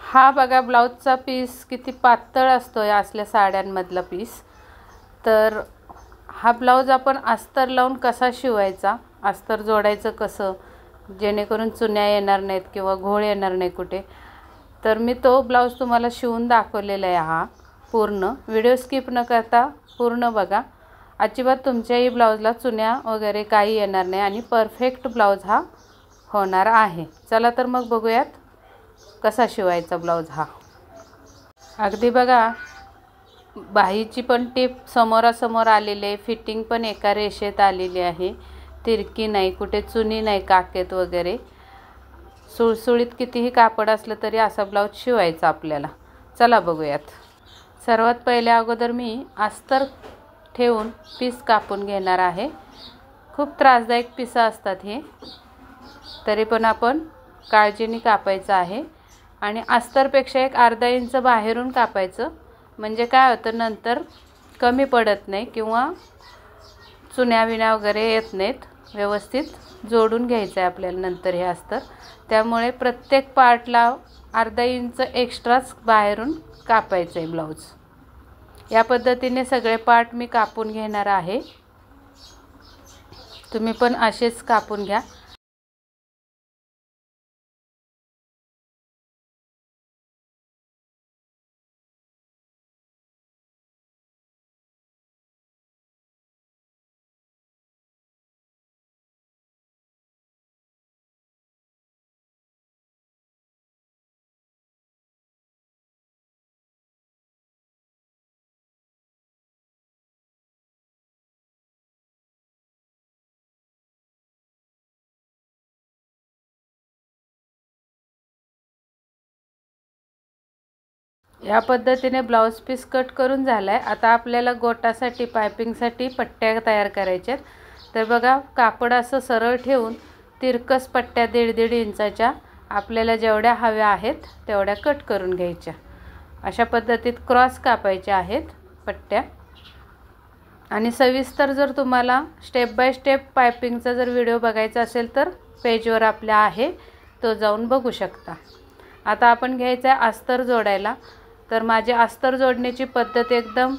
हा बघा ब्लाऊजचा पीस किती पातळ असतो या असल्या साड्यांमधला पीस। तर हा ब्लाऊज आपण अस्तर लावून कसा शिवायचा, अस्तर जोडायचं कसं जेणेकरून चुन्या येणार नाहीत किंवा घोळ येणार नाही कुठे, तर मी तो ब्लाऊज तुम्हाला शिवून दाखवलेला आहे। हा पूर्ण व्हिडिओ स्किप न करता पूर्ण बघा, अजिबात तुमच्याही ब्लाऊजला चुन्या वगैरे काही येणार नाही आणि परफेक्ट ब्लाऊज हा होणार आहे। चला तर मग बघूयात कसा शिवायचा ब्लाऊज हा। अगदी बघा बाहीची पण टीप समोरासमोर आलेली आहे, फिटिंग पण एका रेषेत आलेली आहे, तिरकी नाही, कुठे चुनी नाही काकेत वगैरे। सुळसुळीत कितीही कापड असलं तरी असा ब्लाऊज शिवायचा आपल्याला। चला बघूयात। सर्वात पहिले अगोदर मी अस्तर ठेवून पीस कापून घेणार आहे। खूप त्रासदायक पीस असतात हे, तरी पण आपण काळजीने कापायचं आहे आणि अस्तरपेक्षा एक अर्धा इंच बाहेरून कापायचं, म्हणजे काय होतं नंतर कमी पडत नाही किंवा चुन्या विण्या वगैरे येत नाहीत। व्यवस्थित जोडून घ्यायचं आहे आपल्याला नंतर हे अस्तर, त्यामुळे प्रत्येक पार्टला अर्धा इंच एक्स्ट्राच बाहेरून कापायचं आहे ब्लाऊज। या पद्धतीने सगळे पार्ट मी कापून घेणार आहे, तुम्ही पण असेच कापून घ्या। या पद्धतीने ब्लाऊज पीस कट करून झालाय। आता आपल्याला गोटासाठी पायपिंगसाठी पट्ट्या तयार करायच्या। तर बघा कापड असं सरळ ठेवून तिरकस पट्ट्या 1.5 इंचाच्या आपल्याला जेवढ्या हव्या आहेत तेवढ्या कट करून घ्यायच्या। अशा पद्धतीत क्रॉस कापायच्या आहेत पट्ट्या। आणि सविस्तर जर तुम्हाला स्टेप बाय स्टेप पायपिंगचा जर व्हिडिओ बघायचा असेल तर पेजवर आपल्या आहे, तो जाऊन बघू शकता। आता आपण घ्यायचं आहे अस्तर जोडायला। तर माझी अस्तर जोडण्याची पद्धत एकदम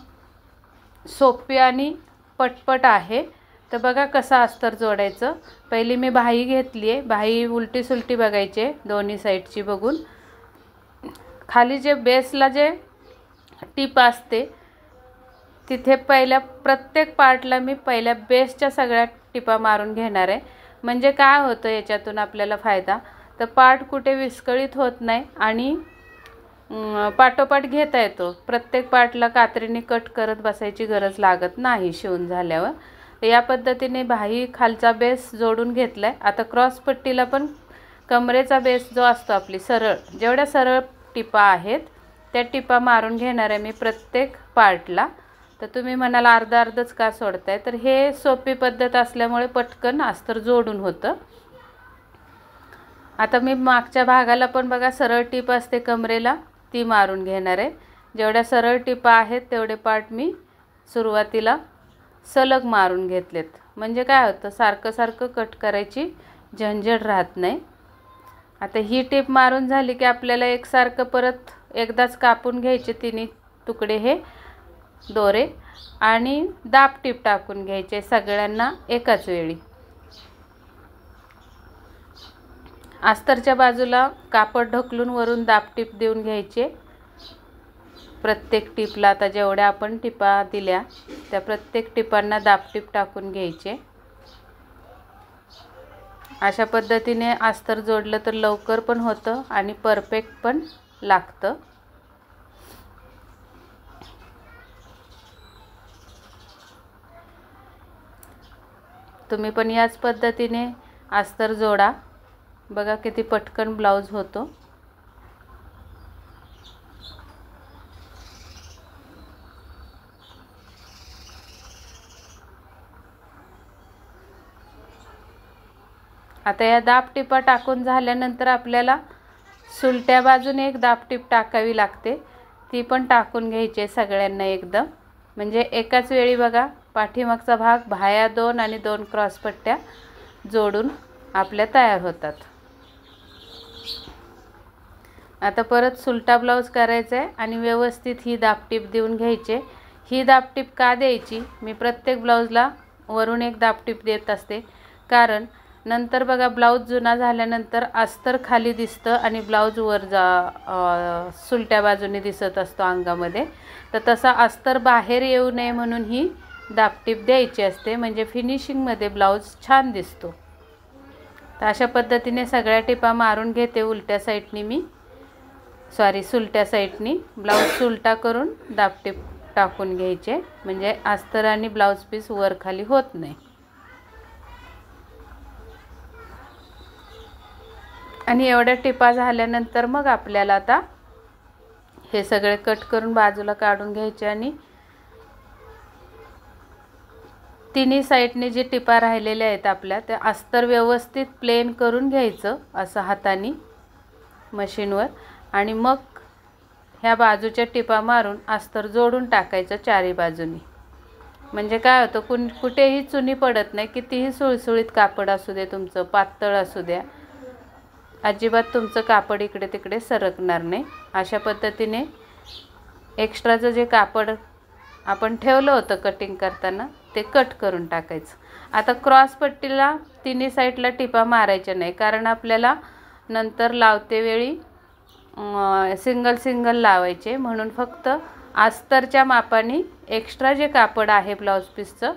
सोपी आणि पटपट आहे। तर बघा कसं अस्तर जोडायचं। पहिली मी बाही घेतली आहे, बाही उलटी सुलटी बघायची दोन्ही साईडची बघून। खाली जे बेसला जे टीप असते तिथे पहिल्या प्रत्येक पार्टला मी पहिल्या बेसच्या सगळ्या टिपा मारून घेणार आहे। म्हणजे काय होतं याच्यातून आपल्याला फायदा, तर पार्ट कुठे विस्कळीत होत नाही आणि पाठोपाठ घेता येतो। प्रत्येक पार्टला कात्रीने कट करत बसायची गरज लागत नाही शिवून झाल्यावर। तर या पद्धतीने बाही खालचा बेस जोडून घेतलाय। आता क्रॉस पट्टीला पण कमरेचा बेस जो असतो आपली सरळ, जेवढ्या सरळ टिपा आहेत त्या टिपा मारून घेणार आहे मी प्रत्येक पार्टला। तर तुम्ही म्हणाल अर्धा अर्धच का सोडताय, तर हे सोपी पद्धत असल्यामुळे पटकन अस्तर जोडून होतं। आता मी मागच्या भागाला पण बघा सरळ टीप असते कमरेला, ती मारून घेणार आहे। जेवढ्या सरळ टिपा आहेत तेवढे पार्ट मी सुरुवातीला सलग मारून घेतलेत, म्हणजे काय होतं सारखं सारखं कट करायची झंझट राहत नाही। आता ही टीप मारून झाली की आपल्याला एकसारखं परत एकदाच कापून घ्यायचे तिन्ही तुकडे हे दोरे आणि दाब टीप टाकून घ्यायचे सगळ्यांना एकाच वेळी। अस्तरच्या बाजूला कापड ढकलून वरून दाब टीप देऊन घ्यायचे प्रत्येक टिपला। आता जेवढ्या आपण टिपा दिल्या त्या प्रत्येक टिपांना दाब टीप टाकून घ्यायचे। अशा पद्धतीने अस्तर जोडलं तर लवकर पण होतं आणि परफेक्ट पण लागतं। तुम्ही पण याच पद्धतीने अस्तर जोडा, बघा किती पटकन ब्लाऊज होतो। आता या दाब टिपा टाकून झाल्यानंतर आपल्याला सुलट्या बाजूने एक दाब टीप टाकावी लागते, ती पण टाकून घ्यायची सगळ्यांना एकदम, म्हणजे एकाच वेळी बघा पाठीमागचा भाग बाह्या 2 आणि 2 क्रॉस पट्ट्या जोडून आपल्या तयार होतात। आता परत सुलटा ब्लाऊज करायचा आहे आणि व्यवस्थित ही दाबटीप देऊन घ्यायचे। ही दाबटीप का द्यायची, मी प्रत्येक ब्लाऊजला वरून एक दाबटीप देत असते, कारण नंतर बघा ब्लाऊज जुना झाल्यानंतर अस्तर खाली दिसतं आणि ब्लाऊज वर सुलट्या बाजूने दिसत असतो अंगामध्ये, तर तसा अस्तर बाहेर येऊ नये म्हणून ही दाबटीप द्यायची असते, म्हणजे फिनिशिंगमध्ये ब्लाऊज छान दिसतो। तर अशा पद्धतीने सगळ्या टिपा मारून घेते उलट्या साईडनी मी, सुलट्या साईडनी ब्लाऊज सुलटा करून दाबटीप टाकून घ्यायचे, म्हणजे अस्तर आणि ब्लाऊज पीस वर खाली होत नाही। आणि एवढ्या टिपा झाल्यानंतर मग आपल्याला आता हे सगळे कट करून बाजूला काढून घ्यायचे आणि तिन्ही साईडने जे टिपा राहिलेल्या आहेत आपल्या, त्या अस्तर व्यवस्थित प्लेन करून घ्यायचं असं हाताने मशीनवर, आणि मग ह्या बाजूच्या टिपा मारून अस्तर जोडून टाकायचं चारी बाजूनी। म्हणजे काय होतं, कुठेही चुनी पडत नाही, कितीही सुळसुळीत कापड असू दे तुमचं, पातळ असू द्या, अजिबात तुमचं कापड इकडे तिकडे सरकणार नाही। अशा पद्धतीने एक्स्ट्राचं जे कापड आपण ठेवलं होतं कटिंग करताना ते कट करून टाकायचं। आता क्रॉस पट्टीला तिन्ही साईडला टिपा मारायच्या नाही, कारण आपल्याला नंतर लावते वेळी सिंगल सिंगल लावायचे, म्हणून फक्त अस्तरच्या मापाने एक्स्ट्रा जे कापड आहे ब्लाऊज पीसचं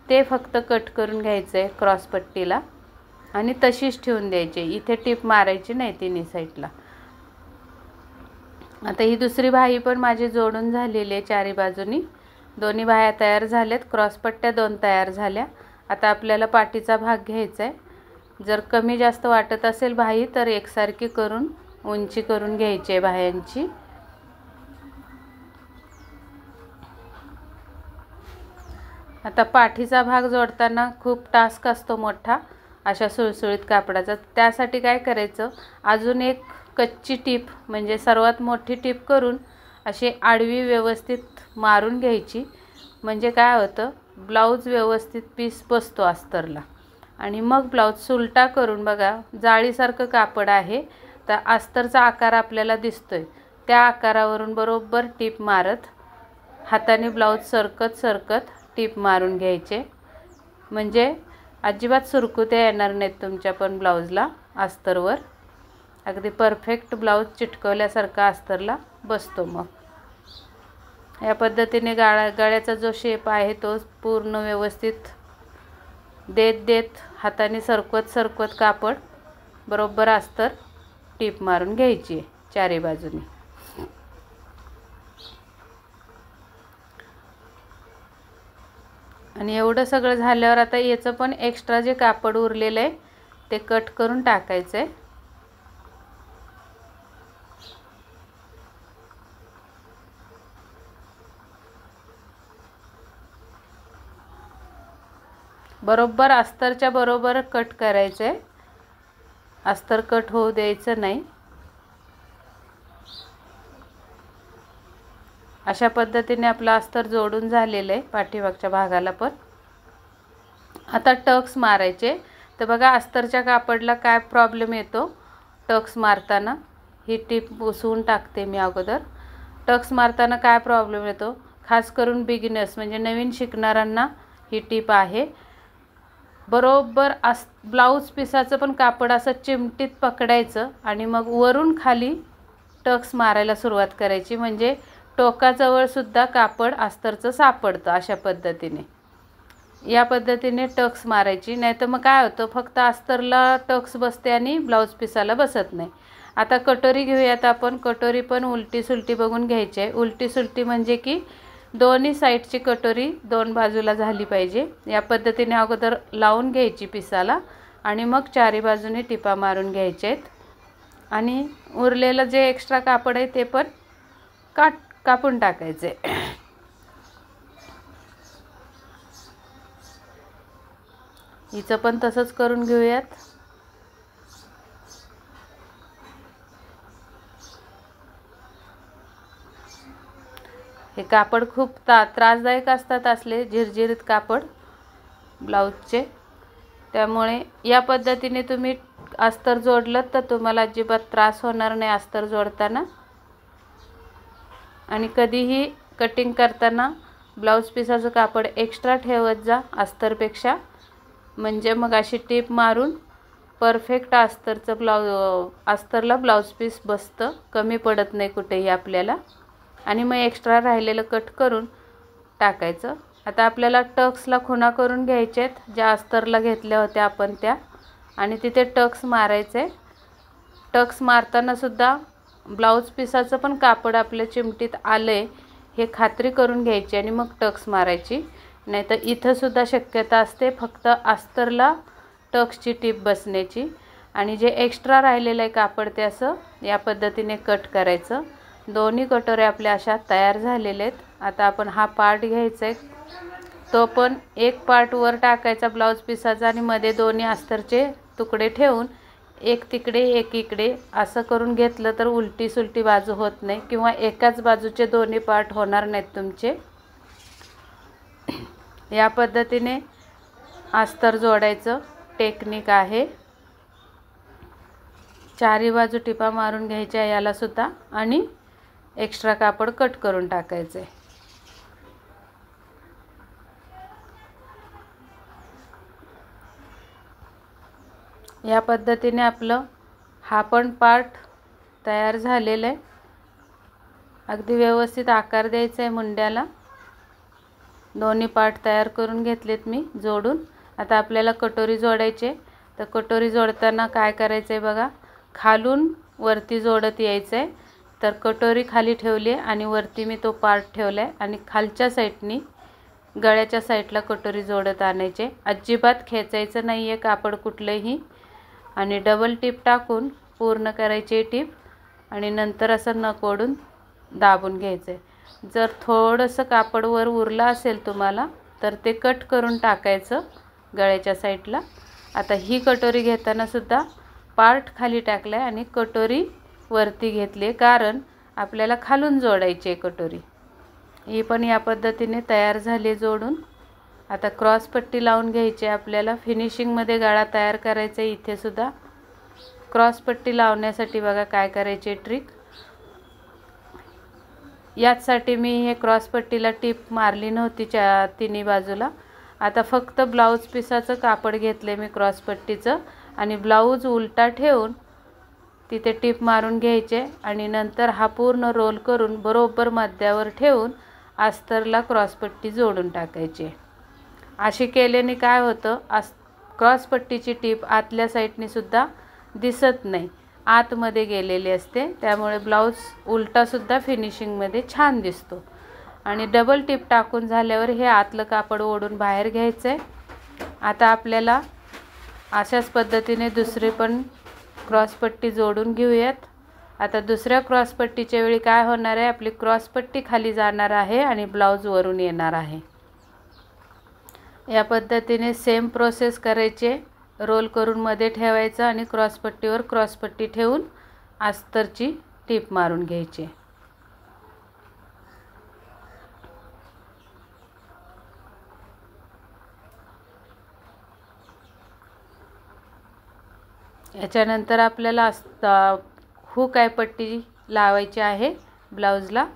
ते फक्त कट करून घ्यायचं आहे क्रॉस पट्टीला आणि तशीच ठेवून द्यायची, इथे टिप मारायची नाही तिन्ही साईडला। आता ही दुसरी बाही पण माझी जोडून झालेली आहे चारी बाजूनी, दोन्ही बाह्या तयार झाल्यात, क्रॉस पट्ट्या 2 तयार झाल्या। आता आपल्याला पाठीचा भाग घ्यायचा आहे। जर कमी जास्त वाटत असेल बाही तर एकसारखी करून उंची करून घ्यायची आहे बाह्यांची। आता पाठीचा भाग जोडताना खूप टास्क असतो मोठा अशा सुळसुळीत कापडाचा, त्यासाठी काय करायचं, अजून एक कच्ची टीप म्हणजे सर्वात मोठी टीप करून अशी आडवी व्यवस्थित मारून घ्यायची, म्हणजे काय होतं ब्लाऊज व्यवस्थित पीस बसतो अस्तरला। आणि मग ब्लाऊज सुलटा करून बघा, जाळीसारखं कापड आहे तर अस्तरचा आकार आपल्याला दिसतोय, त्या आकारावरून बरोबर टीप मारत हाताने ब्लाऊज सरकत सरकत टीप मारून घ्यायचे, म्हणजे अजिबात सुरकुत्या येणार नाहीत तुमच्या पण ब्लाऊजला अस्तरवर, अगदी परफेक्ट ब्लाऊज चिटकवल्यासारखा अस्तरला बसतो। मग या पद्धतीने गळ्याचा जो शेप आहे तो पूर्ण व्यवस्थित देत हाताने सरकवत सरकवत कापड बरोबर अस्तर टीप मारून घ्यायची चारी बाजूनी। आणि एवढं सगळं झाल्यावर आता याचं पण एक्स्ट्रा जे कापड उरलेलं आहे ते कट करून टाकायचं आहे। बरोबर अस्तरच्या बरोबर कट करायचं आहे, अस्तर कट होऊ द्यायचं नाही। अशा पद्धतीने आपलं अस्तर जोडून झालेलं आहे पाठीमागच्या भागाला पण। आता टक्स मारायचे, तर बघा अस्तरच्या कापडला काय प्रॉब्लेम येतो टक्स मारताना, ही टीप पुसून टाकते मी अगोदर। टक्स मारताना काय प्रॉब्लेम येतो, खास करून बिगिनर्स म्हणजे नवीन शिकणाऱ्यांना ही टीप आहे। बरोबर ब्लाऊज पिसाचं पण कापड असं चिमटीत पकडायचं आणि मग वरून खाली टक्स मारायला सुरुवात करायची, म्हणजे टोकाजवळ सुद्धा कापड अस्तरचं सापडतं। अशा पद्धतीने या पद्धतीने टक्स मारायची, नाही तर मग काय होतं फक्त अस्तरला टक्स बसते आणि ब्लाऊज पिसाला बसत नाही। आता कटोरी घेऊयात आपण, कटोरी पण उलटी सुलटी बघून घ्यायची आहे। उलटी सुलटी म्हणजे की दोन्ही साईडची कटोरी 2 बाजूला झाली पाहिजे, या पद्धतीने अगोदर लावून घ्यायची पिसाला आणि मग चारी बाजूने टिपा मारून घ्यायचे आहेत। आणि उरलेलं जे एक्स्ट्रा कापड आहे ते पण कापून टाकायचे। हिचं पण तसंच करून घेऊयात। हे कापड खूप त्रासदायक असतात असले झिरझिरीत कापड ब्लाऊजचे, त्यामुळे या पद्धतीने तुम्ही अस्तर जोडलं तर तुम्हाला अजिबात त्रास होणार नाही अस्तर जोडताना। आणि कधीही कटिंग करताना ब्लाऊज पिसाचं कापड एक्स्ट्रा ठेवत जा अस्तरपेक्षा, म्हणजे मग अशी टीप मारून परफेक्ट अस्तरला ब्लाऊज पीस बसतं, कमी पडत नाही कुठेही आपल्याला। आणि मग एक्स्ट्रा राहिलेलं कट करून टाकायचं। आता आपल्याला टक्सला खुणा करून घ्यायचे आहेत, ज्या अस्तरला घेतल्या होत्या आपण त्या, आणि तिथे टक्स मारायचे। टक्स मारताना सुद्धा ब्लाऊज पिसाचं पण कापड आपल्या चिमटीत आलंय हे खात्री करून घ्यायची आणि मग टक्स मारायची, नाहीतर इथं सुद्धा शक्यता असते फक्त अस्तरला टक्सची टीप बसण्याची। आणि जे एक्स्ट्रा राहिलेलं आहे कापड ते असं या पद्धतीने कट करायचं। दोन्ही कटोऱ्या आपल्या अशा तयार झालेल्या आहेत। आता आपण हा पार्ट घ्यायचा आहे, तो पण एक पार्ट वर टाकायचा ब्लाऊज पिसाचा आणि मध्ये दोन्ही अस्तरचे तुकडे ठेवून एक तिकडे एक इकडे असं करून घेतलं तर उलटी सुलटी बाजू होत नाही, किंवा एकाच बाजूचे दोन्ही पार्ट होणार नाहीत तुमचे। या पद्धतीने अस्तर जोडायचं टेक्निक आहे। चारी बाजू टिपा मारून घ्यायच्या याला सुद्धा आणि एक्स्ट्रा कापड कट करून टाकायचे। या पद्धतीने आपलं हा पण पार्ट तयार झालेला आहे। अगदी व्यवस्थित आकार द्यायचा आहे मुंड्याला। दोन्ही पार्ट तयार करून घेतलेत मी जोडून। आता आपल्याला कटोरी जोडायचे, तर कटोरी जोडताना काय करायचं आहे बघा, खालून वरती जोडत यायचं आहे। तर कटोरी खाली ठेवली आहे आणि वरती मी तो पार्ट ठेवला आहे आणि खालच्या साईडनी गळ्याच्या साईडला कटोरी जोडत आणायचे। अजिबात खेचायचं नाही आहे कापड कुठलंही, आणि डबल टिप टाकून पूर्ण करायची टिप आणि नंतर असं नख ओढून दाबून घ्यायचं आहे। जर थोडंसं कापड वर उरलं असेल तुम्हाला तर ते कट करून टाकायचं गळ्याच्या साईडला। आता ही कटोरी घेताना सुद्धा पार्ट खाली टाकला आहे आणि कटोरी वरती घेतली, कारण आपल्याला खालून जोडायची आहे कटोरी। ही पण या पद्धतीने तयार झाली जोडून। आता क्रॉस पट्टी लावून घ्यायची आपल्याला। फिनिशिंगमध्ये गळा तयार करायचा आहे। इथे सुद्धा क्रॉस पट्टी लावण्यासाठी बघा काय करायचे ट्रिक, याचसाठी मी हे क्रॉस पट्टीला टीप मारली नव्हती तिन्ही बाजूला। आता फक्त ब्लाऊज पिसाचं कापड घेतले मी क्रॉस पट्टीचं आणि ब्लाऊज उलटा ठेवून तिथे टीप मारून घ्यायचे आणि नंतर हा पूर्ण रोल करून बरोबर मध्यावर ठेवून अस्तरला क्रॉस पट्टी जोडून टाकायची। अशी केल्याने काय होतं, क्रॉस पट्टीची टीप आतल्या साईडने सुद्धा दिसत नाही, आतमध्ये गेलेली असते, त्यामुळे ब्लाऊज उलटा सुद्धा फिनिशिंगमध्ये छान दिसतो। आणि डबल टिप टाकून झाल्यावर हे आतलं कापड ओढून बाहेर घ्यायचं आहे। आता आपल्याला अशाच पद्धतीने दुसरी पण क्रॉस पट्टी जोडून घेऊयात। आता दुसऱ्या क्रॉस पट्टीच्या वेळी काय होणार आहे, आपली क्रॉस पट्टी खाली जाणार आहे आणि ब्लाऊज वरून येणार आहे। या पद्धतीने सेम प्रोसेस करायचे, रोल करून मध्ये ठेवायचं आणि क्रॉस पट्टीवर क्रॉस पट्टी ठेवून अस्तरची टीप मारून घ्यायची। याच्यानंतर आपल्याला हुक आहे पट्टी लावायची आहे ब्लाऊजला।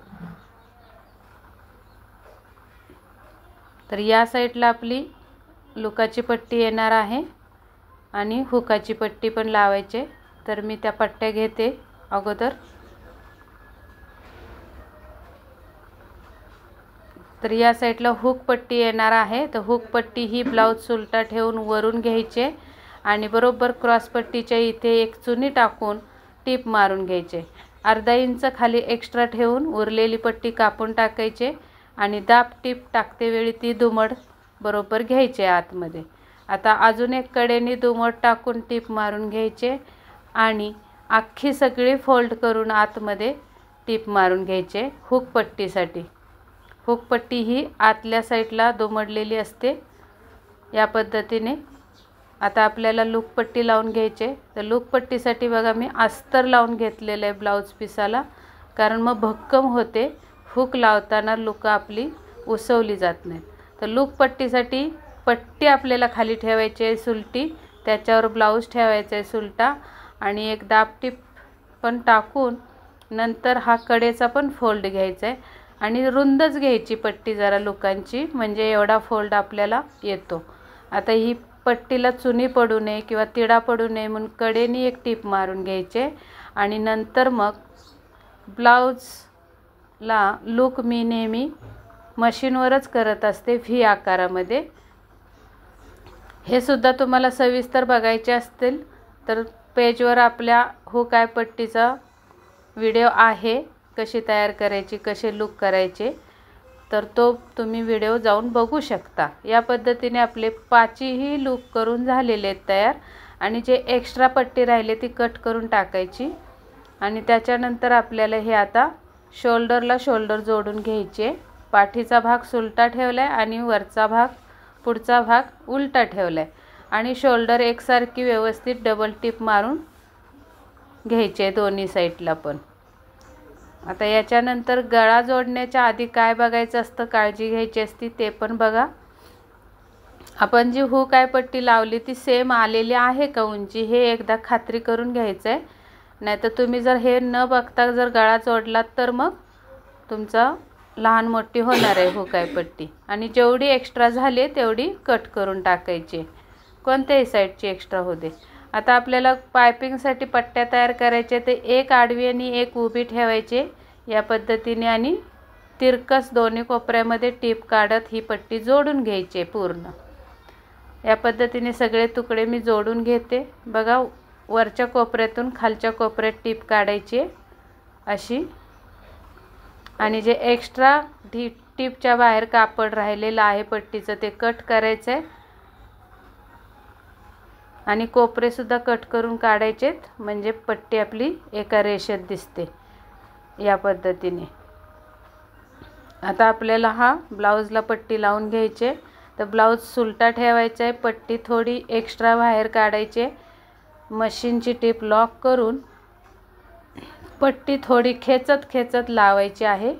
तर या साईडला आपली लुकाची पट्टी येणार आहे आणि हुकाची पट्टी पण लावायची। तर मी त्या पट्ट्या घेते अगोदर। तर या साईडला हुक पट्टी येणार आहे, तर हुक पट्टी ही ब्लाऊज उलटा ठेवून वरून घ्यायचे आणि बरोबर क्रॉस पट्टीच्या इथे एक चुनी टाकून टीप मारून घ्यायचे। अर्धा इंच खाली एक्स्ट्रा ठेवून उरलेली पट्टी कापून टाकायचे आणि दाब टीप टाकते वेळी ती दुमड बरोबर घ्यायचे आतमध्ये। आता अजून एक कडेने दुमड टाकून टीप मारून घ्यायचे आणि अख्खी सगळी फोल्ड करून आतमध्ये टीप मारून घ्यायचे हुक पट्टीसाठी। हुक पट्टी ही आतल्या साईडला दुमडलेली असते या पद्धतीने। आता आपल्याला लूक पट्टी लावून घ्यायचे, तर लूक पट्टीसाठी बघा मी अस्तर लावून घेतलेलं आहे ब्लाऊज पिसाला, कारण मग भक्कम होते, हुक लावताना लूक आपली उसवली जात नाही। तर लूक पट्टीसाठी पट्टी आपल्याला खाली ठेवायची आहे सुलटी, त्याच्यावर ब्लाऊज ठेवायचा आहे सुलटा आणि एक दाब टीप पण टाकून नंतर हा कडेचा पण फोल्ड घ्यायचा आहे आणि रुंदच घ्यायची पट्टी जरा लोकांची, म्हणजे एवढा फोल्ड आपल्याला येतो. आता ही पट्टीला चुनी पडू नये किंवा तिडा पडू नये म्हणून कडेने एक टीप मारून घ्यायचे आणि नंतर मग ब्लाऊजला लूक मी नेहमी मशीनवरच करत असते व्ही आकारामध्ये. हे सुद्धा तुम्हाला सविस्तर बघायचे असतील तर पेजवर आपल्या हुक आय पट्टीचा व्हिडिओ आहे, कशी तयार करायची, कसे लूक करायचे, तर तो तुम्ही व्हिडिओ जाऊन बघू शकता. या पद्धतीने आपले 5ही लूक करून झालेले आहेत तयार. आणि जे एक्स्ट्रा पट्टी राहिले ती कट करून टाकायची आणि त्याच्यानंतर आपल्याला हे आता शोल्डरला शोल्डर जोडून घ्यायचे. पाठीचा भाग सुलटा ठेवला आहे आणि वरचा भाग पुढचा भाग उलटा ठेवला आहे आणि शोल्डर एकसारखी व्यवस्थित डबल टिप मारून घ्यायचे दोन्ही साईडला पण. आता याच्यानंतर गळा जोडण्याच्या आधी काय बघायचं असतं, काळजी घ्यायची असती ते पण बघा. आपण जी हुक आय पट्टी लावली ती सेम आलेली आहे का उंची, हे एकदा खात्री करून घ्यायचं आहे. नाहीतर तुम्ही जर हे न बघता जर गळा जोडलात तर मग तुमचा लहान मोठी होणार आहे हुक आय पट्टी. आणि जेवढी एक्स्ट्रा झाली तेवढी कट करून टाकायची, कोणत्याही साईडची एक्स्ट्रा होते. आता आपल्याला पायपिंगसाठी पट्ट्या तयार करायच्या, ते एक आडवी आणि एक उभी ठेवायचे या पद्धतीने आणि तिरकस दोन्ही कोपऱ्यामध्ये टीप काढत ही पट्टी जोडून घ्यायची पूर्ण. या पद्धतीने सगळे तुकडे मी जोडून घेते. बघा, वरच्या कोपऱ्यातून खालच्या कोपऱ्यात टीप काढायची अशी आणि जे एक्स्ट्रा टीपच्या बाहेर कापड राहिलेलं आहे पट्टीचं ते कट करायचं आहे आणि कोपरेसुद्धा कट करून काढायचेत, म्हणजे पट्टी आपली एका रेषेत दिसते या पद्धतीने. आता आपल्याला हा ब्लाऊजला पट्टी लावून घ्यायचे. तर ब्लाऊज सुलटा ठेवायचा आहे, पट्टी थोडी एक्स्ट्रा बाहेर काढायची, मशीनची टीप लॉक करून पट्टी थोडी खेचत खेचत लावायची आहे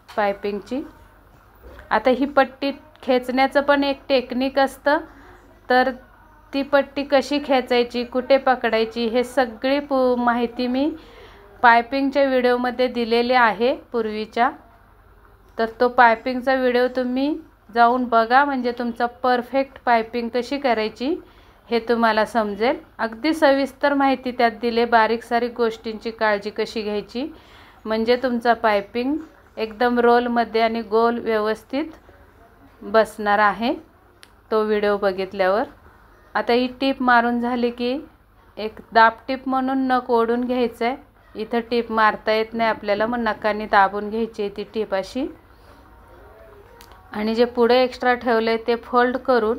पायपिंगची. आता ही पट्टी खेचण्याचं पण एक टेक्निक असतं, तर ती पट्टी कशी खेचायची, कुठे पकडायची, हे सगळी माहिती मी पायपिंगच्या व्हिडिओमध्ये दिलेली आहे पूर्वीच्या. तर तो पायपिंगचा व्हिडिओ तुम्ही जाऊन बघा, म्हणजे तुमचा परफेक्ट पायपिंग कशी करायची हे तुम्हाला समजेल. अगदी सविस्तर माहिती त्यात दिले, बारीक सारीक गोष्टींची काळजी कशी घ्यायची, म्हणजे तुमचा पायपिंग एकदम रोलमध्ये आणि गोल व्यवस्थित बसणार आहे तो व्हिडिओ बघितल्यावर. आता ही टीप मारून झाली की एक दाब टीप म्हणून नख ओढून घ्यायचं आहे. इथं टीप मारता येत नाही आपल्याला, मग नखाने दाबून घ्यायची ती टीप अशी. आणि जे पुढे एक्स्ट्रा ठेवलं आहे ते फोल्ड करून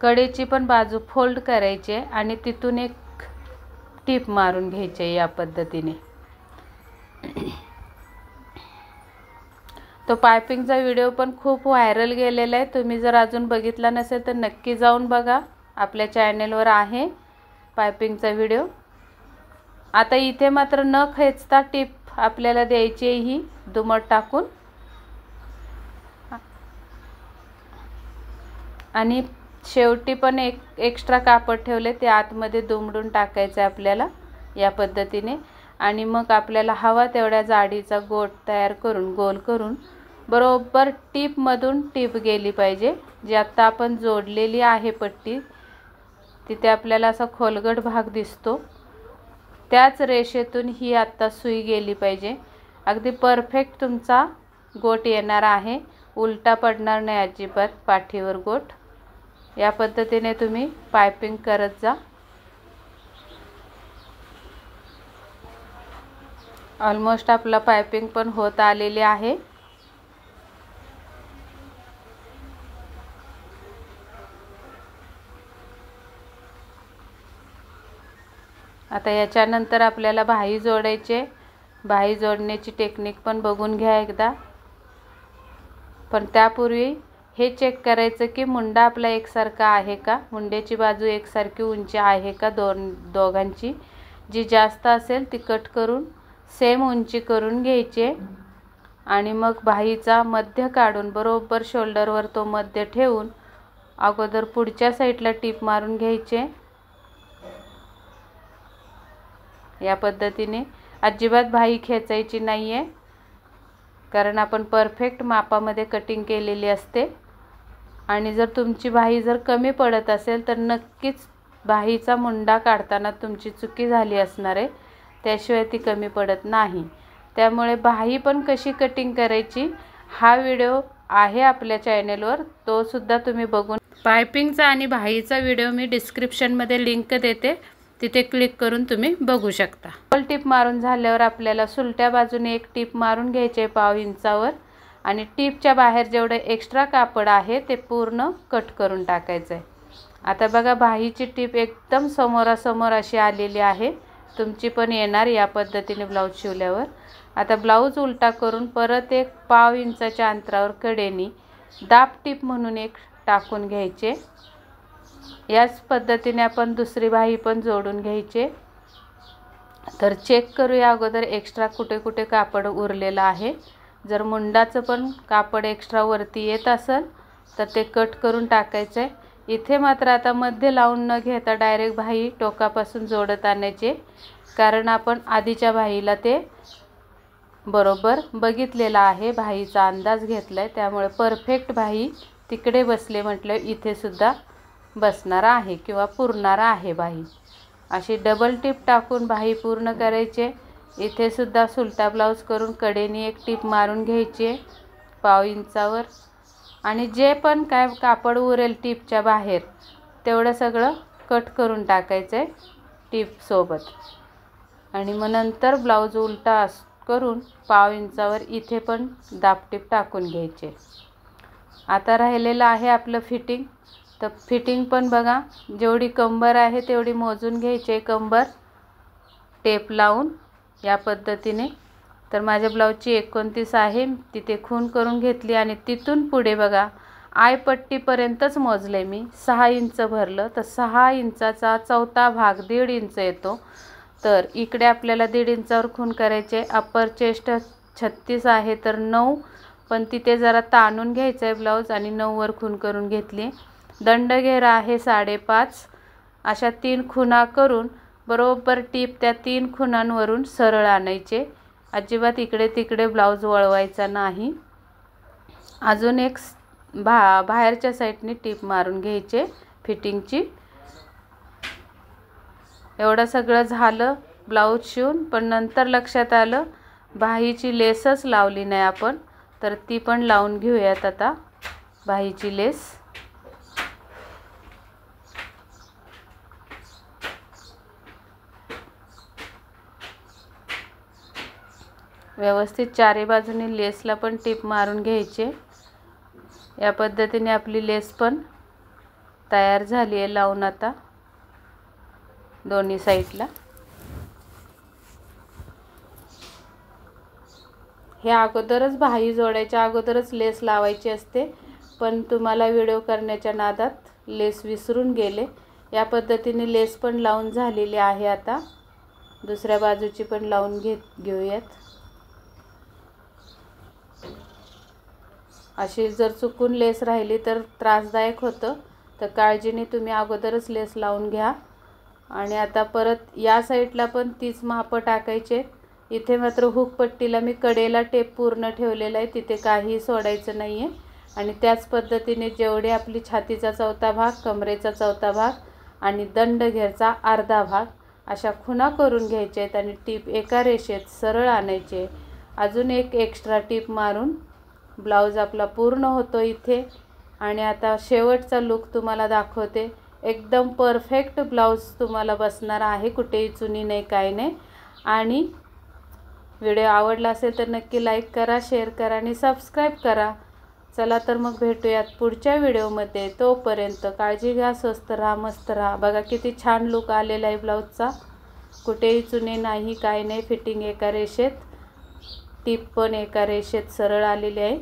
कडेची पण बाजू फोल्ड करायची आणि तिथून एक टीप मारून घ्यायची या पद्धतीने. तो पायपिंगचा व्हिडिओ पण खूप व्हायरल गेलेला आहे. तुम्ही जर अजून बघितला नसेल तर नक्की जाऊन बघा, आपल्या चॅनेलवर आहे पायपिंगचा व्हिडिओ. आता इथे मात्र न खेचता टीप आपल्याला द्यायची आहे ही दुमट टाकून आणि शेवटी पण एक एक्स्ट्रा कापड ठेवले ते आतमध्ये दुमडून टाकायचं आहे आपल्याला या पद्धतीने. आणि मग आपल्याला हवा तेवढ्या जाडीचा गोट तयार करून गोल करून बरोबर टीपमधून टीप गेली पाहिजे. जी आत्ता आपण जोडलेली आहे पट्टी तिथे आपल्याला असा खोलगट भाग दिसतो, त्याच रेषेतून ही आत्ता सुई गेली पाहिजे. अगदी परफेक्ट तुमचा गोट येणार आहे, उलटा पडणार नाही अजिबात पाठीवर गोट. या पद्धतीने तुम्ही पायपिंग करत जा. ऑलमोस्ट आपला पायपिंग पण होत आलेली आहे. आता याच्यानंतर आपल्याला बाही जोडायचे. बाही जोडण्याची टेक्निक पण बघून घ्या एकदा. पण त्यापूर्वी हे चेक करायचं की मुंडा आपला एकसारखा आहे का, मुंड्याची बाजू एकसारखी उंची आहे का दोघांची. जी जास्त असेल ती कट करून सेम उंची करून घ्यायची आणि मग बाहीचा मध्य काढून बरोबर शोल्डरवर तो मध्य ठेवून अगोदर पुढच्या साईडला टीप मारून घ्यायचे या पद्धतीने अजिबात बाही खेचायची नाही आहे, कारण आपण परफेक्ट मापामध्ये कटिंग केलेली असते। आणि जर तुमची बाही जर कमी पडत असेल तर नक्कीच बाहीचा मुंडा काढताना तुमची चुकी झाली असणार आहे, त्याशिवाय ती कमी पडत नाही। त्यामुळे बाही पण कशी कटिंग करायची हा व्हिडिओ आहे आपल्या चॅनेलवर, तो सुद्धा तुम्ही बघून। पायपिंगचा आणि बाहीचा व्हिडिओ मी डिस्क्रिप्शनमध्ये लिंक देते, तिथे क्लिक करून तुम्ही बघू शकता। डबल टिप मारून झाल्यावर आपल्याला सुलट्या बाजूने एक टिप मारून घ्यायचे पाव इंचावर आणि टिपच्या बाहेर जेवढे एक्स्ट्रा कापड आहे ते पूर्ण कट करून टाकायचं आहे। आता बघा बाहीची टिप एकदम समोरासमोर अशी आलेली आहे, तुमची पण येणार या पद्धतीने ब्लाऊज शिवल्यावर। आता ब्लाऊज उलटा करून परत एक पाव इंचाच्या अंतरावर कडेनी दाब टिप म्हणून एक टाकून घ्यायचे। याच पद्धतीने आपण दुसरी बाही पण जोडून घ्यायचे। तर चेक करूया अगोदर एक्स्ट्रा कुठे कुठे कापड उरलेलं आहे। जर मुंडाचं पण कापड एक्स्ट्रा वरती येत असेल तर ते कट करून टाकायचं आहे। इथे मात्र आता मध्ये लावून न घेता डायरेक्ट बाही टोकापासून जोडत आणायचे, कारण आपण आधीच्या बाहीला ते बरोबर बघितलेला आहे, बाहीचा अंदाज घेतलाय, त्यामुळे परफेक्ट बाही तिकडे बसले म्हटलं इथे सुद्धा बसणार आहे किंवा पुरणार आहे बाही। अशी डबल टिप टाकून बाही पूर्ण करायचे। इथे सुद्धा सुलटा ब्लाऊज करून कडेनी एक टिप मारून घ्यायची पाव इंचावर आणि जे पण काय कापड उरेल टिपच्या बाहेर तेवढं सगळं कट करून टाकायचं आहे टिप सोबत। आणि मग नंतर ब्लाऊज उलटा करून पाव इंचावर इथे पण दाब टिप टाकून घ्यायचे। आता राहिलेलं आहे आपलं फिटिंग। तर फिटिंग पण बघा, जेवढी कंबर आहे तेवढी मोजून घ्यायचे कंबर टेप लावून या पद्धतीने। तर माझ्या ब्लाऊजची 29 आहे, तिथे खून करून घेतली आणि तिथून पुढे बघा आयपट्टीपर्यंतच मोजले मी, 6 इंच भरलं तर 6 इंचाचा चौथा भाग 1.5 इंच येतो। तर इकडे आपल्याला 1.5 इंचावर खून करायचे। अप्पर चेस्ट 36 आहे तर 9, पण तिथे जरा ताणून घ्यायचं आहे ब्लाऊज आणि 9 वर खून करून घेतली। दंड घेरा आहे 5.5। अशा 3 खुणा करून बरोबर टिप त्या 3 खुणांवरून सरळ आणायचे, अजिबात इकडे तिकडे ब्लाऊज वळवायचा नाही। अजून एक बाहेरच्या साईडने टिप मारून घ्यायचे फिटिंगची। एवढं सगळं झालं ब्लाऊज शिवून, पण नंतर लक्षात आलं बाहीची लेसच लावली नाही आपण, तर ती पण लावून घेऊयात आता बाहीची लेस। व्यवस्थित चारी बाजूने लेसला पण टिप मारून घ्यायचे। या पद्धतीने आपली लेस पण तयार झाली आहे लावून आता दोन्ही साईडला। हे अगोदरच बाही जोडायच्या अगोदरच लेस लावायची असते, पण तुम्हाला व्हिडिओ करण्याच्या नादात लेस विसरून गेले। या पद्धतीने लेस पण लावून झालेली आहे। आता दुसऱ्या बाजूची पण लावून घेऊयात। अशी जर चुकून लेस राहिली तर त्रासदायक होतं, तर काळजीने तुम्ही अगोदरच लेस लावून घ्या। आणि आता परत या साईडला पण तीच मापं टाकायचे। इथे मात्र हुक पट्टीला मी कडेला टेप पूर्ण ठेवलेला आहे, तिथे काही सोडायचं नाही आहे। आणि त्याच पद्धतीने जेवढे आपली छातीचा चौथा भाग, कमरेचा चौथा भाग आणि दंड घेरचा अर्धा भाग अशा खुणा करून घ्यायचे आहेत आणि टिप एका रेषेत सरळ आणायचे। अजून एक एक्स्ट्रा टिप मारून ब्लाऊज आपला पूर्ण होतो इथे। आणि आता शेवटचा लुक तुम्हाला दाखवते। एकदम परफेक्ट ब्लाऊज तुम्हाला बसणार आहे, कुठेही चुनी नाही, काय नाही। आणि व्हिडिओ आवडला असेल तर नक्की लाईक करा, शेअर करा आणि सबस्क्राईब करा। चला तर मग भेटूयात पुढच्या व्हिडिओमध्ये, तोपर्यंत काळजी घ्या, स्वस्त राहा, मस्त राहा। बघा किती छान लुक आलेला आहे ब्लाऊजचा, कुठेही चुने नाही, काय नाही, फिटिंग एका रेषेत, टिप पण एका रेषेत सरळ आलेली आहे।